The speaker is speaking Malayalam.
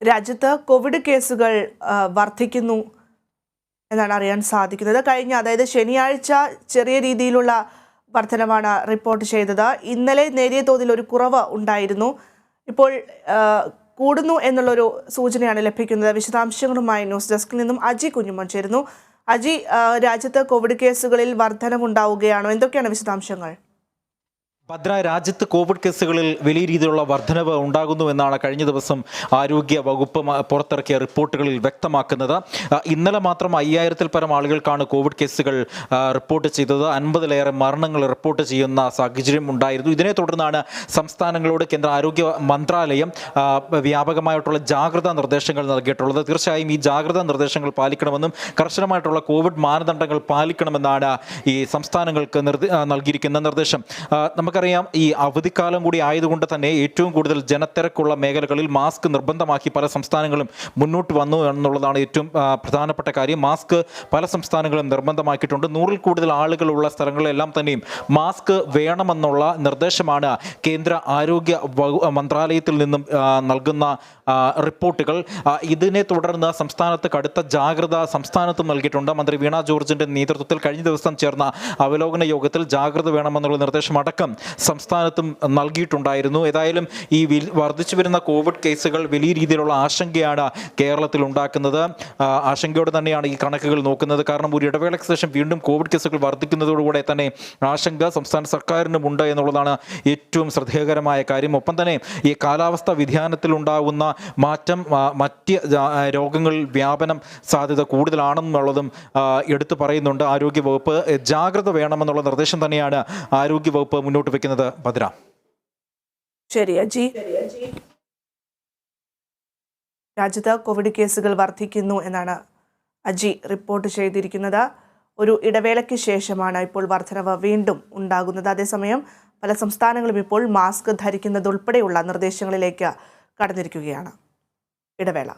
രാജ്യത്ത് കോവിഡ് കേസുകൾ വർദ്ധിക്കുന്നു എന്നാണ് അറിയാൻ സാധിക്കുന്നത്. അതായത് ശനിയാഴ്ച ചെറിയ രീതിയിലുള്ള വർധനമാണ് റിപ്പോർട്ട് ചെയ്തത്. ഇന്നലെ നേരിയ തോതിൽ ഒരു കുറവ് ഉണ്ടായിരുന്നു. ഇപ്പോൾ കൂടുന്നു എന്നുള്ളൊരു സൂചനയാണ് ലഭിക്കുന്നത്. വിശദാംശങ്ങളുമായി ന്യൂസ് ഡെസ്കിൽ നിന്നും അജി കുഞ്ഞുമോൻ ചേരുന്നു. അജി, രാജ്യത്ത് കോവിഡ് കേസുകളിൽ വർധനവുണ്ടാവുകയാണോ? എന്തൊക്കെയാണ് വിശദാംശങ്ങൾ? ഭദ്ര, രാജ്യത്ത് കോവിഡ് കേസുകളിൽ വലിയ രീതിയിലുള്ള വർധനവ് ഉണ്ടാകുന്നുവെന്നാണ് കഴിഞ്ഞ ദിവസം ആരോഗ്യ വകുപ്പ് പുറത്തിറക്കിയ റിപ്പോർട്ടുകളിൽ വ്യക്തമാക്കുന്നത്. ഇന്നലെ മാത്രം 5000-ൽ പരം ആളുകൾക്കാണ് കോവിഡ് കേസുകൾ റിപ്പോർട്ട് ചെയ്തത്. 50-ലേറെ മരണങ്ങൾ റിപ്പോർട്ട് ചെയ്യുന്ന സാഹചര്യം ഉണ്ടായിരുന്നു. ഇതിനെ തുടർന്നാണ് സംസ്ഥാനങ്ങളോട് കേന്ദ്ര ആരോഗ്യ മന്ത്രാലയം വ്യാപകമായിട്ടുള്ള ജാഗ്രതാ നിർദ്ദേശങ്ങൾ നൽകിയിട്ടുള്ളത്. തീർച്ചയായും ഈ ജാഗ്രതാ നിർദ്ദേശങ്ങൾ പാലിക്കണമെന്നും കർശനമായിട്ടുള്ള കോവിഡ് മാനദണ്ഡങ്ങൾ പാലിക്കണമെന്നാണ് ഈ സംസ്ഥാനങ്ങൾക്ക് നൽകിയിരിക്കുന്ന നിർദ്ദേശം. നമുക്കറിയാം, ഈ അവധിക്കാലം കൂടി ആയതുകൊണ്ട് തന്നെ ഏറ്റവും കൂടുതൽ ജനത്തിരക്കുള്ള മേഖലകളിൽ മാസ്ക് നിർബന്ധമാക്കി പല സംസ്ഥാനങ്ങളും മുന്നോട്ട് വന്നു എന്നുള്ളതാണ് ഏറ്റവും പ്രധാനപ്പെട്ട കാര്യം. മാസ്ക് പല സംസ്ഥാനങ്ങളും നിർബന്ധമാക്കിയിട്ടുണ്ട്. 100-ൽ കൂടുതൽ ആളുകളുള്ള സ്ഥലങ്ങളിലെല്ലാം തന്നെയും മാസ്ക് വേണമെന്നുള്ള നിർദ്ദേശമാണ് കേന്ദ്ര ആരോഗ്യ മന്ത്രാലയത്തിൽ നിന്നും നൽകുന്ന റിപ്പോർട്ടുകൾ. ഇതിനെ തുടർന്ന് സംസ്ഥാനത്ത് കടുത്ത ജാഗ്രത സംസ്ഥാനത്തും നൽകിയിട്ടുണ്ട്. മന്ത്രി വീണ ജോർജിന്റെ നേതൃത്വത്തിൽ കഴിഞ്ഞ ദിവസം ചേർന്ന അവലോകന യോഗത്തിൽ ജാഗ്രത വേണമെന്നുള്ള നിർദ്ദേശം അടക്കം സംസ്ഥാനത്തും നൽകിയിട്ടുണ്ടായിരുന്നു. ഏതായാലും ഈ വർദ്ധിച്ചു വരുന്ന കോവിഡ് കേസുകൾ വലിയ രീതിയിലുള്ള ആശങ്കയാണ് കേരളത്തിൽ ഉണ്ടാക്കുന്നത്. ആശങ്കയോടെ തന്നെയാണ് ഈ കണക്കുകൾ നോക്കുന്നത്. കാരണം ഒരു ഇടവേളയ്ക്ക് ശേഷം വീണ്ടും കോവിഡ് കേസുകൾ വർദ്ധിക്കുന്നതോടുകൂടെ തന്നെ ആശങ്ക സംസ്ഥാന സർക്കാരിനുമുണ്ട് എന്നുള്ളതാണ് ഏറ്റവും ശ്രദ്ധേയകരമായ കാര്യം. ഒപ്പം തന്നെ ഈ കാലാവസ്ഥാ വ്യതിയാനത്തിലുണ്ടാകുന്ന മാറ്റം മറ്റ് രോഗങ്ങളിൽ വ്യാപനം സാധ്യത കൂടുതലാണെന്നുള്ളതും എടുത്തു പറയുന്നുണ്ട് ആരോഗ്യവകുപ്പ്. ജാഗ്രത വേണമെന്നുള്ള നിർദ്ദേശം തന്നെയാണ് ആരോഗ്യവകുപ്പ് മുന്നോട്ട് വെക്കുന്നത്. ഭദ്ര, ശരി അജി. രാജ്യത്ത് കോവിഡ് കേസുകൾ വർദ്ധിക്കുന്നു എന്നാണ് അജി റിപ്പോർട്ട് ചെയ്തിരിക്കുന്നത്. ഒരു ഇടവേളയ്ക്ക് ശേഷമാണ് ഇപ്പോൾ വർധനവ് വീണ്ടും ഉണ്ടാകുന്നത്. അതേസമയം പല സംസ്ഥാനങ്ങളും ഇപ്പോൾ മാസ്ക് ധരിക്കുന്നത് ഉൾപ്പെടെയുള്ള നിർദ്ദേശങ്ങളിലേക്ക് കടന്നിരിക്കുകയാണ്. ഇടവേള.